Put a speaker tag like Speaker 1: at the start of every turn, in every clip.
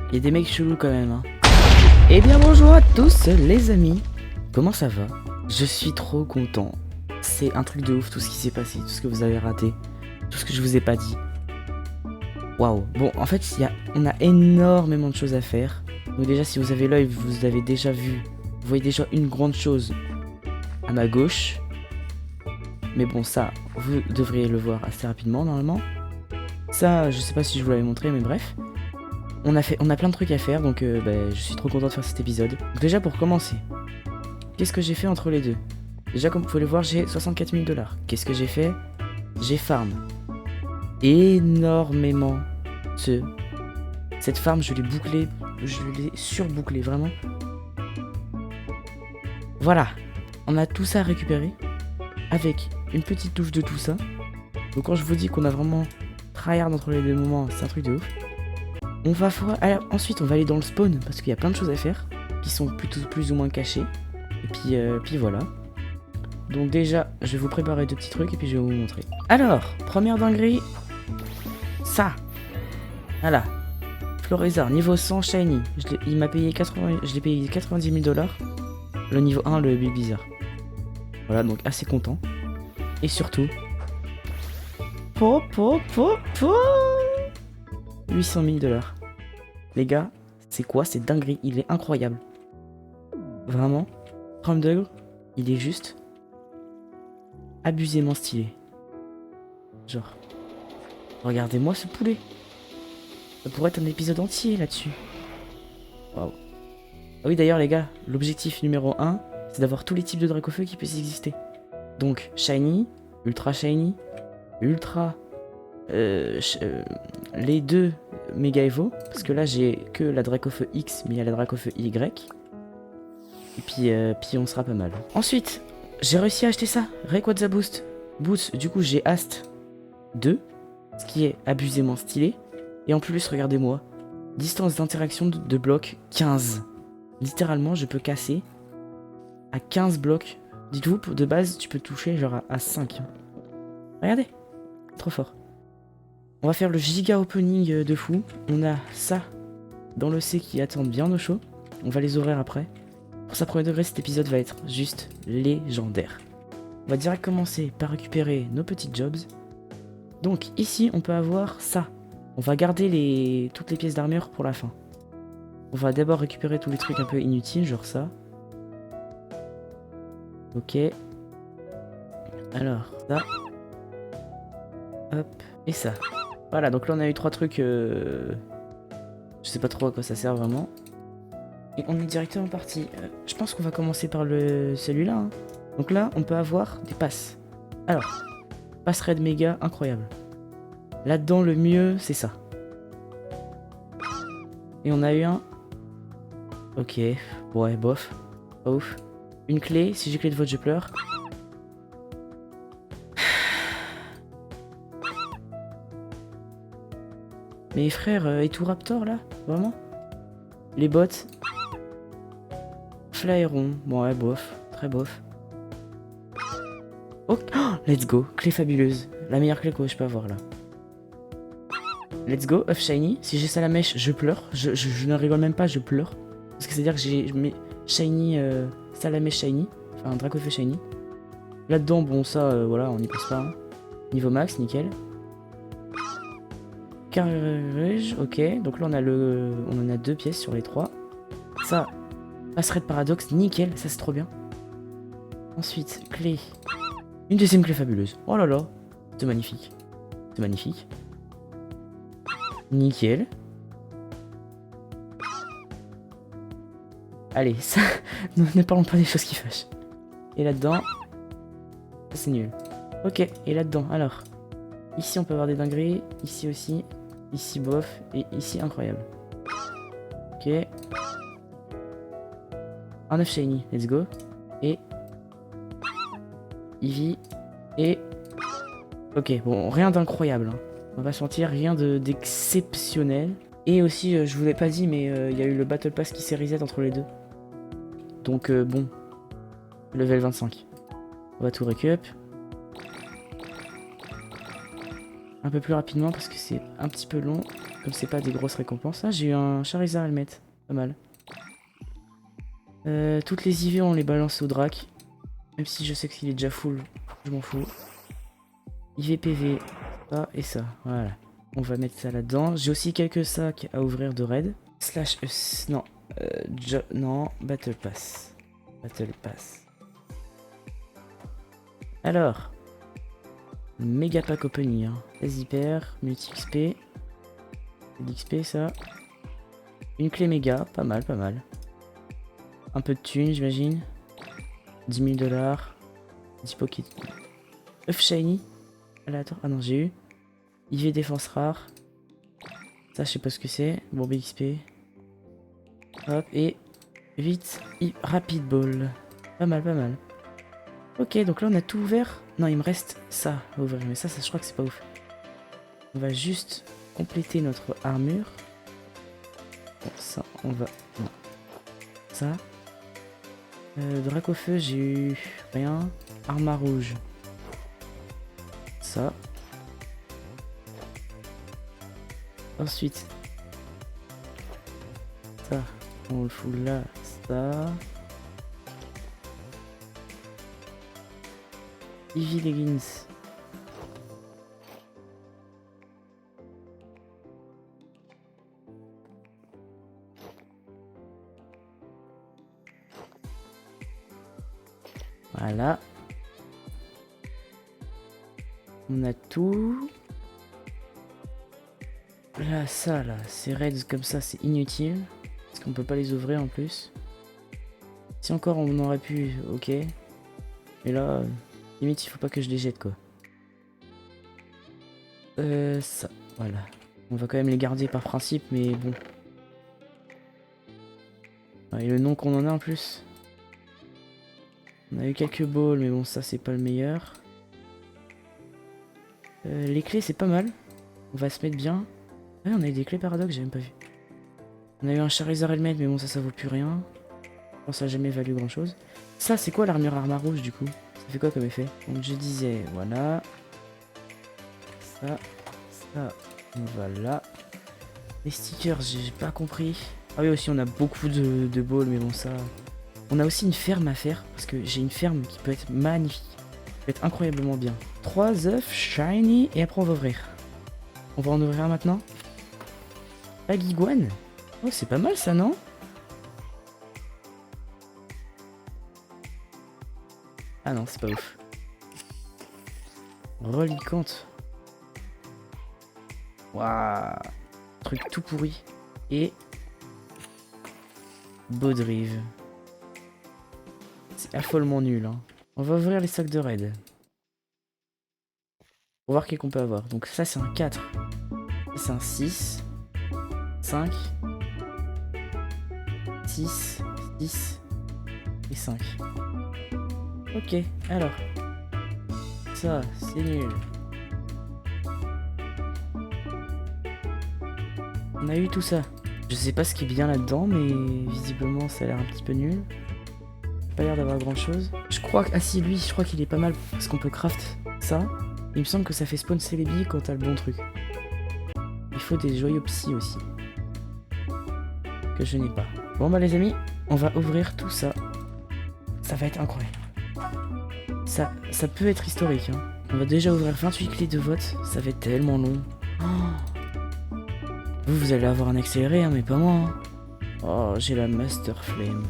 Speaker 1: Il y a des mecs chelous quand même, hein. Eh bien bonjour à tous les amis. Comment ça va? Je suis trop content. C'est un truc de ouf tout ce qui s'est passé, tout ce que vous avez raté, tout ce que je vous ai pas dit. Waouh. Bon, en fait, on a énormément de choses à faire. Donc déjà, si vous avez l'œil, vous avez déjà vu. Vous voyez déjà une grande chose à ma gauche. Mais bon, ça, vous devriez le voir assez rapidement normalement. Ça, je sais pas si je vous l'avais montré, mais bref. On a plein de trucs à faire, donc je suis trop content de faire cet épisode. Donc déjà pour commencer, qu'est-ce que j'ai fait entre les deux? Déjà comme vous pouvez le voir, j'ai 64 000 $. Qu'est-ce que j'ai fait? J'ai farm énormément cette farm, je l'ai bouclée, je l'ai surbouclée vraiment. Voilà, on a tout ça à récupérer avec une petite touche de tout ça. Donc quand je vous dis qu'on a vraiment tryhard entre les deux moments, c'est un truc de ouf. Ensuite on va aller dans le spawn parce qu'il y a plein de choses à faire qui sont plutôt plus ou moins cachées. Et puis voilà. Donc déjà je vais vous préparer deux petits trucs et puis je vais vous montrer. Alors, première dinguerie, ça. Voilà. Florizard, niveau 100 shiny. Il m'a payé 80, je l'ai payé 90 000 $. Le niveau 1, le Big Bizarre. Voilà, donc assez content. Et surtout... 800 000 $. Les gars, c'est quoi cette dinguerie? Il est incroyable. Vraiment. Rumduggle, il est juste abusément stylé. Genre, regardez-moi ce poulet. Ça pourrait être un épisode entier là-dessus. Waouh. Ah oui, d'ailleurs, les gars, l'objectif numéro 1, c'est d'avoir tous les types de Dracofeu qui puissent exister. Donc, Shiny, Ultra Shiny, Ultra... les deux Mega Evo, parce que là j'ai que la Dracofeu X, mais il y a la Dracofeu Y. Et puis on sera pas mal. Ensuite, j'ai réussi à acheter ça, Rayquaza Boost. Du coup j'ai Ast 2, ce qui est abusément stylé. Et en plus, regardez-moi, distance d'interaction de bloc 15. Littéralement, je peux casser à 15 blocs. Dites-vous, de base, tu peux toucher genre à 5. Regardez, trop fort. On va faire le giga opening de fou. On a ça dans le C qui attendent bien au chaud. On va les horaires après. Pour sa premier degré, cet épisode va être juste légendaire. On va direct commencer par récupérer nos petits jobs. Donc ici, on peut avoir ça. On va garder toutes les pièces d'armure pour la fin. On va d'abord récupérer tous les trucs un peu inutiles, genre ça. Ok. Alors, ça. Hop. Et ça. Voilà, donc là on a eu 3 trucs, je sais pas trop à quoi ça sert vraiment. Et on est directement parti. Je pense qu'on va commencer par celui-là. Hein. Donc là, on peut avoir des passes. Alors, passe raid méga, incroyable. Là-dedans, le mieux, c'est ça. Et on a eu un... Ok, ouais, bof. Pas ouf. Une clé, si j'ai clé de vote, je pleure. Mais frère, et tout Raptor là? Vraiment? Les bots? Flairon, ouais, bof, très bof. Oh, let's go, clé fabuleuse. La meilleure clé que je peux avoir là. Let's go, Off Shiny. Si j'ai ça la mèche, je pleure. Je ne rigole même pas, je pleure. Parce que c'est-à-dire que j'ai mes Shiny, Salamèche Shiny. Enfin, Dracofeu Shiny. Là-dedans, bon, ça, voilà, on n'y passe pas. Hein. Niveau max, nickel. Carrage, ok. Donc là, on en a 2 pièces sur les 3. Ça, passerait de paradoxe, nickel, ça c'est trop bien. Ensuite, clé. Une deuxième clé fabuleuse. Oh là là, c'est magnifique. C'est magnifique. Nickel. Allez, ça, ne parlons pas des choses qui fâchent. Et là-dedans, ça c'est nul. Ok, et là-dedans, alors. Ici on peut avoir des dingueries, ici aussi. Ici bof, et ici incroyable. Ok. Un 9 shiny, let's go. Et... Eevee. Et... Ok, bon, rien d'incroyable. Hein. On va sentir rien d'exceptionnel. Et aussi, je vous l'ai pas dit, mais il y a eu le Battle Pass qui s'est reset entre les deux. Donc bon. Level 25. On va tout récup. un peu plus rapidement parce que c'est un petit peu long. Comme c'est pas des grosses récompenses. Ah, j'ai eu un Charizard Helmet. Pas mal. Toutes les IV, on les balance au Drac. Même si je sais qu'il est déjà full. Je m'en fous. IV PV. Ça et ça. Voilà. On va mettre ça là-dedans. J'ai aussi quelques sacs à ouvrir de raid. Slash... non. Non. Battle Pass. Battle Pass. Alors. Méga pack opening. Hein. Les hyper. Multi XP. L'XP ça. Une clé méga. Pas mal, pas mal. Un peu de thunes, j'imagine. 10 000 $. 10 pocket. Œuf shiny. Aléatoire. Ah non, j'ai eu. IV défense rare. Ça, je sais pas ce que c'est. Bombe XP. Hop, et vite. Rapid ball. Pas mal, pas mal. Ok, donc là, on a tout ouvert. Non, il me reste ça à ouvrir. Mais ça, je crois que c'est pas ouf. On va juste compléter notre armure. Bon, ça, on va... Non. Ça. Drac au feu, j'ai eu rien. Arma rouge. Ça. Ensuite. Ça. On le fout là. Ça. Eevee Leggings. Voilà. On a tout. Là, ça, là, ces raids comme ça, c'est inutile. Parce qu'on peut pas les ouvrir en plus. Si encore on aurait pu, ok. Mais là, limite, il faut pas que je les jette, quoi. Ça, voilà. On va quand même les garder par principe, mais bon. Ah, et le nom qu'on en a en plus. On a eu quelques balls, mais bon, ça, c'est pas le meilleur. Les clés, c'est pas mal. On va se mettre bien. Ouais, on a eu des clés paradoxes, j'ai même pas vu. On a eu un Charizard Helmet, mais bon, ça vaut plus rien. Je pense que ça a jamais valu grand chose. Ça, c'est quoi l'armure arma rouge du coup? Ça fait quoi comme effet? Donc je disais, voilà. Ça, on va là. Les stickers, j'ai pas compris. Ah oui, aussi, on a beaucoup de balls, mais bon, ça... On a aussi une ferme à faire, parce que j'ai une ferme qui peut être magnifique. Qui peut être incroyablement bien. 3 œufs shiny, et après on va ouvrir. On va en ouvrir un maintenant. Bagiguane. Oh, c'est pas mal ça, non? Ah non, c'est pas ouf. Reliquante. Waouh. Truc tout pourri. Et... Baudrive. C'est affolement nul. Hein. On va ouvrir les sacs de raid. Pour voir qu'est-ce qu'on peut avoir. Donc ça, c'est un 4. Ça, c'est un 6. 5. 6. 6. Et 5. Ok, alors. Ça, c'est nul. On a eu tout ça. Je sais pas ce qui est bien là-dedans, mais visiblement ça a l'air un petit peu nul. Pas l'air d'avoir grand chose. Je crois que... Ah si, lui, je crois qu'il est pas mal parce qu'on peut craft ça. Il me semble que ça fait spawn Celebi quand t'as le bon truc. Il faut des joyaux psy aussi. Que je n'ai pas. Bon bah les amis, on va ouvrir tout ça. Ça va être incroyable. Ça peut être historique. Hein. On va déjà ouvrir 28 clés de vote. Ça va être tellement long. Oh. Vous allez avoir un accéléré, hein, mais pas moi. Hein. Oh, j'ai la Master Flame.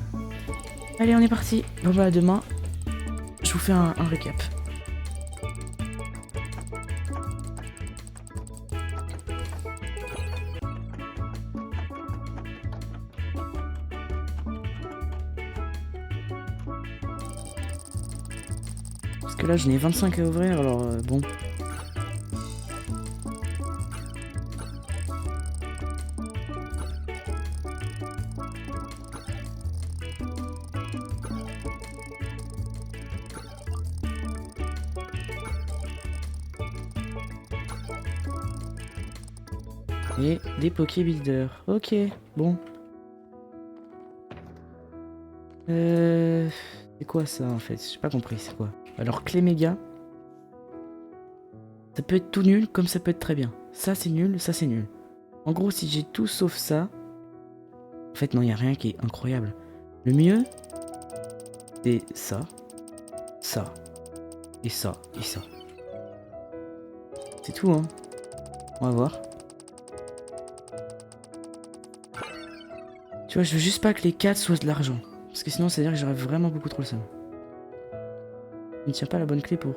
Speaker 1: Allez, on est parti. Bon bah à demain. Je vous fais un récap. Parce que là, je n'ai 25 à ouvrir, alors bon. Et des Pokébuilders. Ok, bon. C'est quoi ça en fait? J'ai pas compris, c'est quoi? Alors, clé méga. Ça peut être tout nul comme ça peut être très bien. Ça c'est nul, ça c'est nul. En gros, si j'ai tout sauf ça... En fait, non, il n'y a rien qui est incroyable. Le mieux, c'est ça, ça, et ça, et ça. C'est tout, hein. On va voir. Tu vois, je veux juste pas que les 4 soient de l'argent. Parce que sinon, ça veut dire que j'aurais vraiment beaucoup trop le seum. Il ne tient pas la bonne clé pour...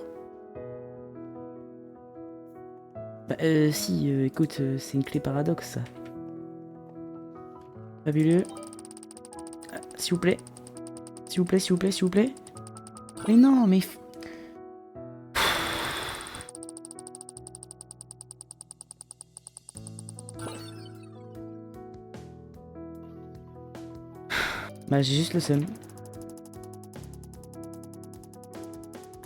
Speaker 1: Bah, si, écoute, c'est une clé paradoxe, ça. Fabuleux. Ah, s'il vous plaît. S'il vous plaît, s'il vous plaît, s'il vous plaît. Mais non, mais... Bah, j'ai juste le seum.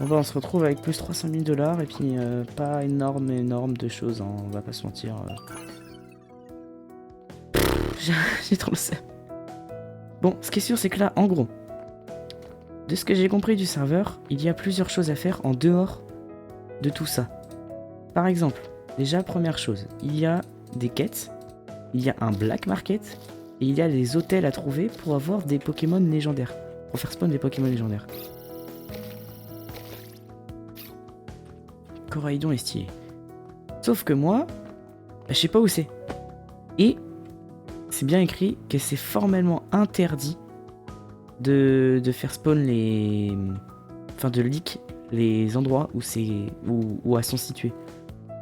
Speaker 1: Bon bah, on se retrouve avec plus 300 000 $ et puis pas énorme de choses, hein, on va pas se mentir. J'ai trop le seum. Bon, ce qui est sûr, c'est que là, en gros, de ce que j'ai compris du serveur, il y a plusieurs choses à faire en dehors de tout ça. Par exemple, déjà, première chose, il y a des quêtes, il y a un black market, et il y a des hôtels à trouver pour avoir des Pokémon légendaires. Pour faire spawn des Pokémon légendaires. Coraidon est stylé. Sauf que moi, bah, je sais pas où c'est. Et c'est bien écrit que c'est formellement interdit de faire spawn les... Enfin de leak les endroits où c'est... où elles sont situées.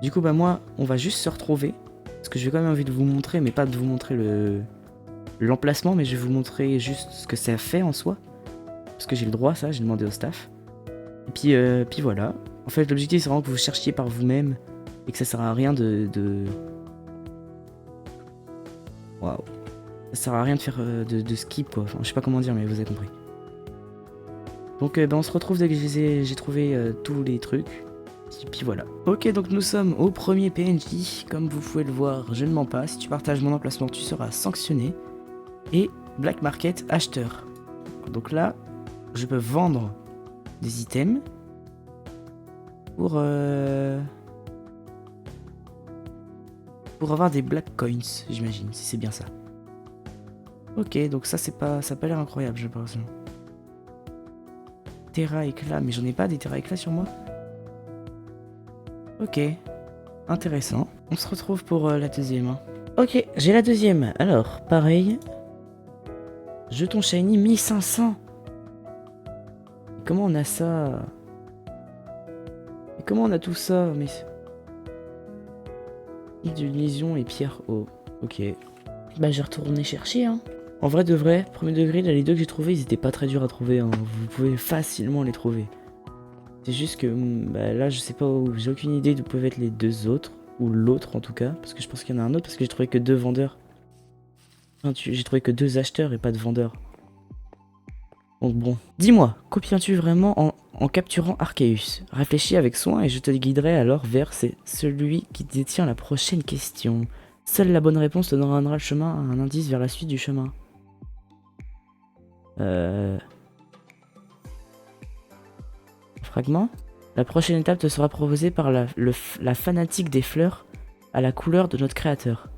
Speaker 1: Du coup bah moi, on va juste se retrouver. Parce que j'ai quand même envie de vous montrer, mais pas de vous montrer l'emplacement, mais je vais vous montrer juste ce que ça fait en soi. Parce que j'ai le droit à ça, j'ai demandé au staff. Et puis voilà. En fait, l'objectif c'est vraiment que vous cherchiez par vous-même et que ça sert à rien de... Waouh. Ça sert à rien de faire de skip quoi. Enfin, je sais pas comment dire, mais vous avez compris. Donc ben, on se retrouve dès que j'ai trouvé tous les trucs. Et puis voilà. Ok, donc nous sommes au premier PNJ. Comme vous pouvez le voir, je ne mens pas. Si tu partages mon emplacement, tu seras sanctionné. Et Black Market acheteur. Donc là, je peux vendre des items pour avoir des black coins, j'imagine, si c'est bien ça. Ok, donc ça c'est pas, ça a pas l'air incroyable, je pense. Terra éclat, mais j'en ai pas des Terra éclat sur moi. Ok, intéressant. On se retrouve pour la deuxième. Hein. Ok, j'ai la deuxième. Alors, pareil. Jeton shiny 1500. Comment on a ça? Mais comment on a tout ça? Mais... de lision et pierre eau. Ok. Bah j'ai retourné chercher hein. En vrai de vrai, premier degré, là, les deux que j'ai trouvés, ils étaient pas très durs à trouver. Hein. Vous pouvez facilement les trouver. C'est juste que bah, là je sais pas où, j'ai aucune idée d'où peuvent être les deux autres. Ou l'autre en tout cas. Parce que je pense qu'il y en a un autre parce que j'ai trouvé que 2 vendeurs. Enfin, j'ai trouvé que 2 acheteurs et pas de vendeurs. Donc bon. Dis-moi, qu'obtiens-tu vraiment en capturant Arceus? Réfléchis avec soin et je te guiderai alors vers celui qui détient la prochaine question. Seule la bonne réponse te donnera le chemin, un indice vers la suite du chemin. Fragment. La prochaine étape te sera proposée par la fanatique des fleurs à la couleur de notre créateur.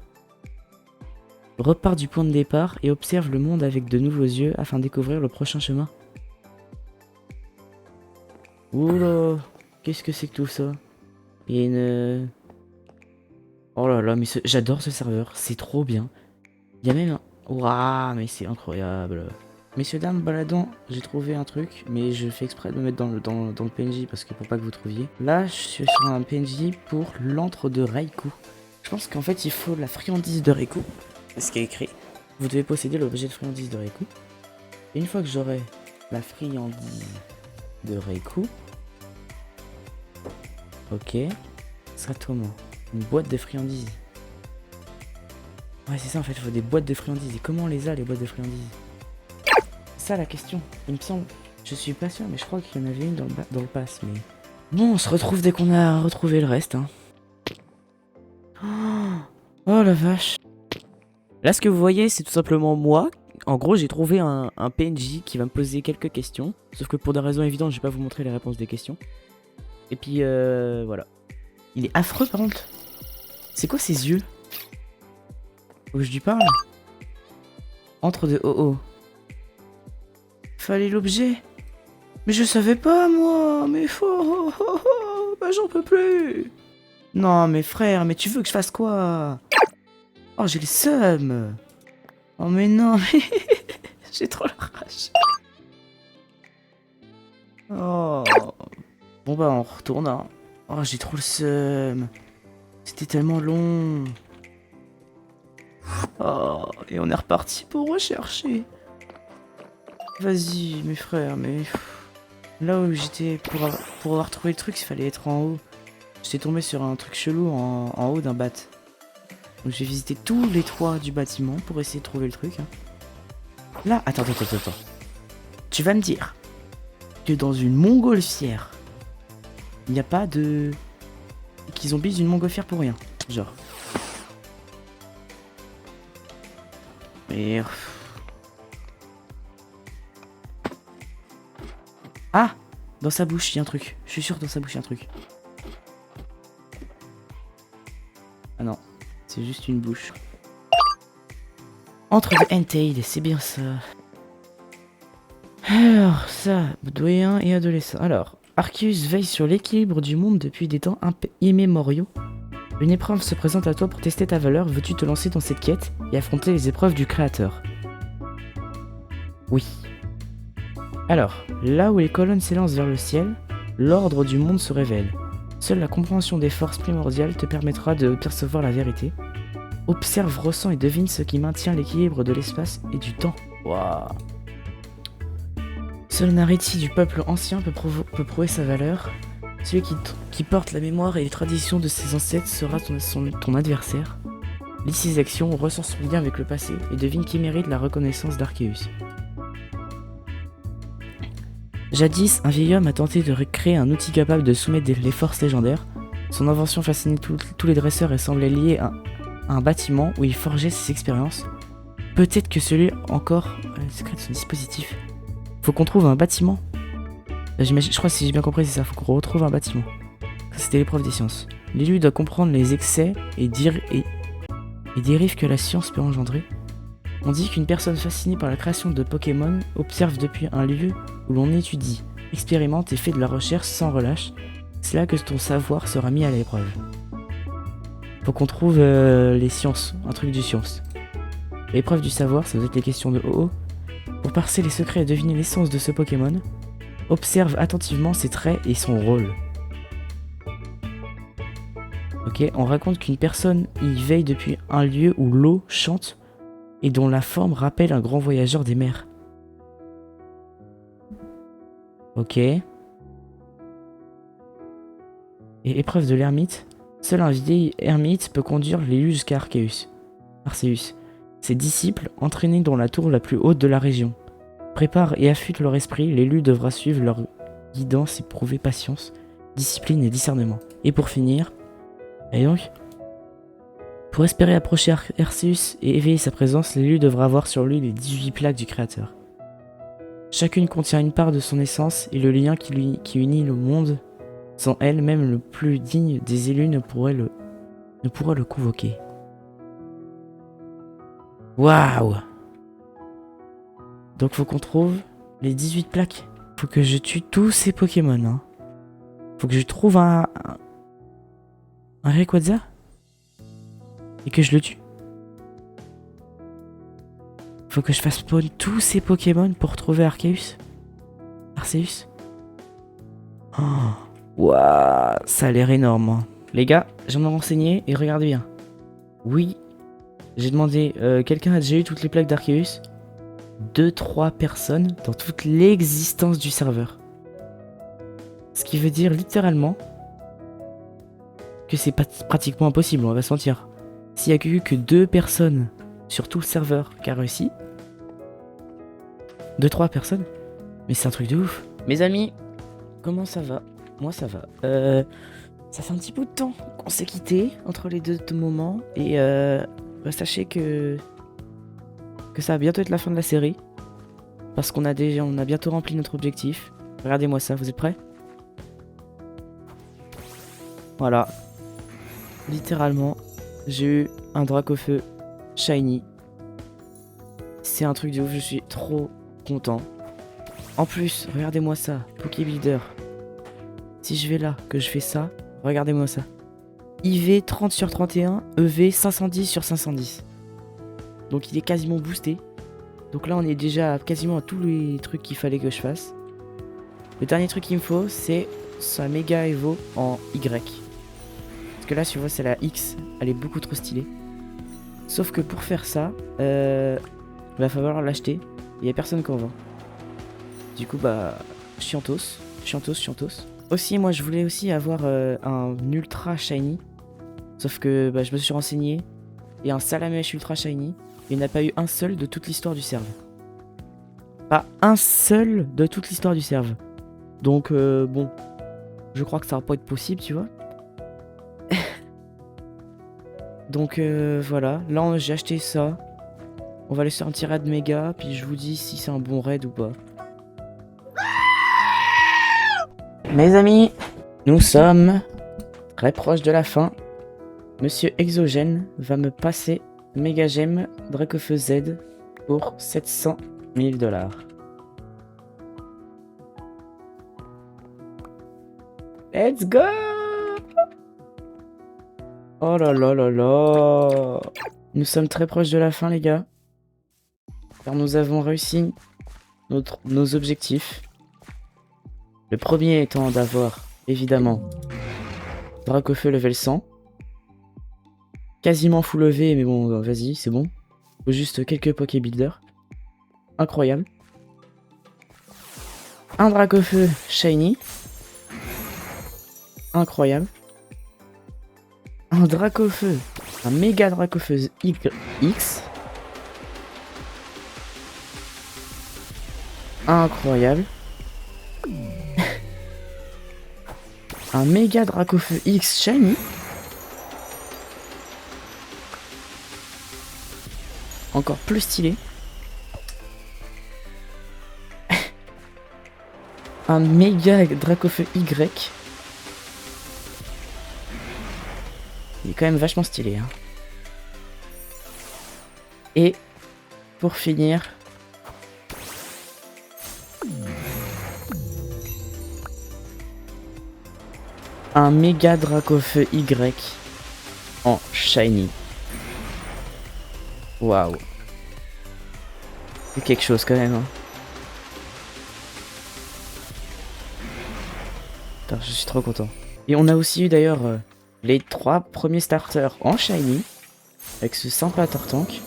Speaker 1: Repars du point de départ et observe le monde avec de nouveaux yeux afin de découvrir le prochain chemin. Oula, qu'est-ce que c'est que tout ça? Il y a une... Oh là là, mais j'adore ce serveur, c'est trop bien. Il y a même un... Waouh, mais c'est incroyable. Messieurs, dames, baladons, j'ai trouvé un truc, mais je fais exprès de me mettre dans le PNJ parce que pour pas que vous trouviez. Là, je suis sur un PNJ pour l'antre de Raikou. Je pense qu'en fait, il faut la friandise de Raikou. C'est ce qui est écrit. Vous devez posséder l'objet de friandise de Raikou. Et une fois que j'aurai la friandise de Raikou... Ok. Ce sera comment? Une boîte de friandises. Ouais, c'est ça en fait, il faut des boîtes de friandises. Et comment on les a, les boîtes de friandises? C'est ça la question, il me semble. Je suis pas sûr, mais je crois qu'il y en avait une dans le pass. Mais... Bon, on se retrouve dès qu'on a retrouvé le reste. Hein. Oh la vache. Là, ce que vous voyez, c'est tout simplement moi. En gros, j'ai trouvé un PNJ qui va me poser quelques questions. Sauf que pour des raisons évidentes, je vais pas vous montrer les réponses des questions. Et puis, voilà. Il est affreux par contre. C'est quoi ses yeux? Faut que je lui parle? Entre de oh. Fallait l'objet. Mais je savais pas moi. Mais bah j'en peux plus. Non mais frère, mais tu veux que je fasse quoi? Oh j'ai le seum. Oh mais non mais j'ai trop la rage. Oh. Bon bah on retourne hein. Oh j'ai trop le seum. C'était tellement long. Oh et on est reparti pour rechercher. Vas-y mes frères mais... Là où j'étais pour avoir trouvé le truc il fallait être en haut. J'étais tombé sur un truc chelou en haut d'un bat. Donc j'ai visité tous les toits du bâtiment pour essayer de trouver le truc. Hein. Là, attends. Tu vas me dire que dans une montgolfière, il n'y a pas de... qu'ils ont bis une montgolfière pour rien. Genre. Mais... Ah! Dans sa bouche, il y a un truc. Je suis sûr que dans sa bouche, il y a un truc. Ah non. C'est juste une bouche. Entre de Entail, c'est bien ça. Alors, ça, doyen et adolescent. Alors, Arceus veille sur l'équilibre du monde depuis des temps immémoriaux. Une épreuve se présente à toi pour tester ta valeur. Veux-tu te lancer dans cette quête et affronter les épreuves du créateur? Oui. Alors, là où les colonnes s'élancent vers le ciel, l'ordre du monde se révèle. Seule la compréhension des forces primordiales te permettra de percevoir la vérité. Observe, ressens et devine ce qui maintient l'équilibre de l'espace et du temps. Waouh. Seul Nariti du peuple ancien peut prouver sa valeur. Celui qui porte la mémoire et les traditions de ses ancêtres sera ton adversaire. Lis ses actions, ressens son lien avec le passé et devine qui mérite la reconnaissance d'Arceus. Jadis, un vieil homme a tenté de créer un outil capable de soumettre les forces légendaires. Son invention fascinait tous les dresseurs et semblait liée à un bâtiment où il forgeait ses expériences. Peut-être que celui encore le secret de son dispositif. Faut qu'on trouve un bâtiment. Je crois que si j'ai bien compris c'est ça, faut qu'on retrouve un bâtiment. Ça c'était l'épreuve des sciences. L'élu doit comprendre les excès et dérives que la science peut engendrer. On dit qu'une personne fascinée par la création de Pokémon observe depuis un lieu où l'on étudie, expérimente et fait de la recherche sans relâche. C'est là que ton savoir sera mis à l'épreuve. Faut qu'on trouve les sciences, un truc du science. L'épreuve du savoir, ça doit être les questions de Oh. Pour percer les secrets et deviner l'essence de ce Pokémon, observe attentivement ses traits et son rôle. Ok, on raconte qu'une personne y veille depuis un lieu où l'eau chante et dont la forme rappelle un grand voyageur des mers. Ok. Et épreuve de l'ermite. Seul un vieil ermite peut conduire l'élu jusqu'à Arceus. Ses disciples, entraînés dans la tour la plus haute de la région. Prépare et affûte leur esprit, l'élu devra suivre leur guidance et prouver patience, discipline et discernement. Et pour finir, et donc, pour espérer approcher Arceus et éveiller sa présence, l'élu devra avoir sur lui les 18 plaques du créateur. Chacune contient une part de son essence et le lien qui unit le monde. Sans elle, même le plus digne des élus ne pourra le convoquer. Waouh! Donc faut qu'on trouve les 18 plaques. Faut que je tue tous ces Pokémon. Hein. Faut que je trouve un Rayquaza et que je le tue. Faut que je fasse spawn tous ces Pokémon pour trouver Arceus. Oh, waouh, ça a l'air énorme. Hein. Les gars, j'en ai renseigné et regardez bien. Oui, j'ai demandé, quelqu'un a déjà eu toutes les plaques d'Arceus? 2-3 personnes dans toute l'existence du serveur. Ce qui veut dire littéralement que c'est pratiquement impossible, on va pas se mentir. S'il y a eu que 2 personnes sur tout le serveur qui a réussi, 2-3 personnes, mais c'est un truc de ouf. Mes amis, comment ça va? Moi ça va. Ça fait un petit bout de temps qu'on s'est quitté entre les deux moments et sachez que ça va bientôt être la fin de la série parce qu'on a bientôt rempli notre objectif. Regardez-moi ça, vous êtes prêts? Voilà, littéralement, j'ai eu un Dracofeu shiny. C'est un truc de ouf, je suis trop content. En plus, regardez-moi ça, Pokébuilder. Si je vais là, que je fais ça, regardez-moi ça. IV 30 sur 31, EV 510 sur 510. Donc il est quasiment boosté. Donc là on est déjà quasiment à tous les trucs qu'il fallait que je fasse. Le dernier truc qu'il me faut, c'est sa méga Evo en Y. Parce que là, tu vois, c'est la X, elle est beaucoup trop stylée. Sauf que pour faire ça, va falloir l'acheter. Il y a personne qui en vend. Du coup, bah, chiantos. Aussi, moi, je voulais aussi avoir un ultra shiny. Sauf que bah, je me suis renseigné. Et un Salamèche ultra shiny. Il n'y en a pas eu un seul de toute l'histoire du serve. Pas un seul de toute l'histoire du serve. Donc, bon, je crois que ça va pas être possible, tu vois. Donc, voilà. Là, j'ai acheté ça. On va aller sur un petit raid méga, puis je vous dis si c'est un bon raid ou pas. Mes amis, nous sommes très proches de la fin. Monsieur Exogène va me passer Méga Gemme Dracofeu Z pour 700 000 $. Let's go! Oh là là là là! Nous sommes très proches de la fin, les gars. Car nous avons réussi nos objectifs. Le premier étant d'avoir, évidemment, Dracofeu level 100. Quasiment full EV, mais bon, vas-y, c'est bon. Faut juste quelques Pokébuilders. Incroyable. Un Dracofeu shiny. Incroyable. Un Dracofeu. Un méga Dracofeu X. Incroyable. Un méga Dracofeu X shiny. Encore plus stylé. Un méga Dracofeu Y. Il est quand même vachement stylé. Hein. Et pour finir, un méga Dracofeu Y en shiny. Waouh. C'est quelque chose quand même. Hein. Putain, je suis trop content. Et on a aussi eu d'ailleurs les 3 premiers starters en shiny. Avec ce sympa Tortank.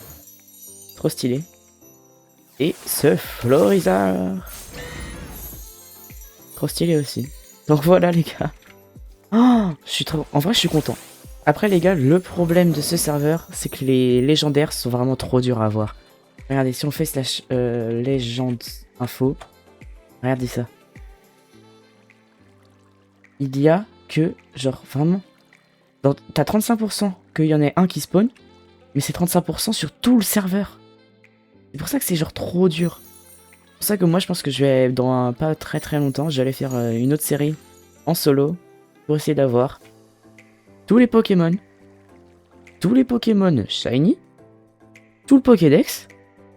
Speaker 1: Trop stylé. Et ce Florizard. Trop stylé aussi. Donc voilà les gars. Oh, en vrai je suis content. Après les gars, le problème de ce serveur, c'est que les légendaires sont vraiment trop durs à avoir. Regardez, si on fait slash légende info, regardez ça. Il y a que, genre vraiment, t'as 35% qu'il y en ait un qui spawn, mais c'est 35% sur tout le serveur. C'est pour ça que c'est genre trop dur. C'est pour ça que moi je pense que je vais, dans pas très très longtemps, je vais aller faire une autre série en solo pour essayer d'avoir tous les Pokémon shiny, tout le Pokédex,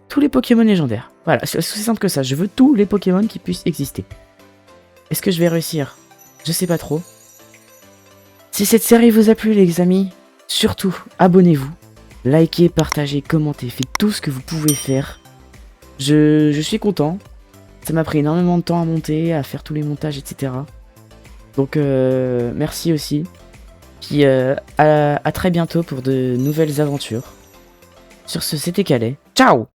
Speaker 1: tous les Pokémon légendaires. Voilà, c'est aussi simple que ça. Je veux tous les Pokémon qui puissent exister. Est-ce que je vais réussir? Je sais pas trop. Si cette série vous a plu les amis, surtout abonnez-vous, likez, partagez, commentez, faites tout ce que vous pouvez faire. Je suis content. Ça m'a pris énormément de temps à monter, à faire tous les montages, etc. Donc merci aussi. Puis à très bientôt pour de nouvelles aventures. Sur ce, c'était Calais. Ciao!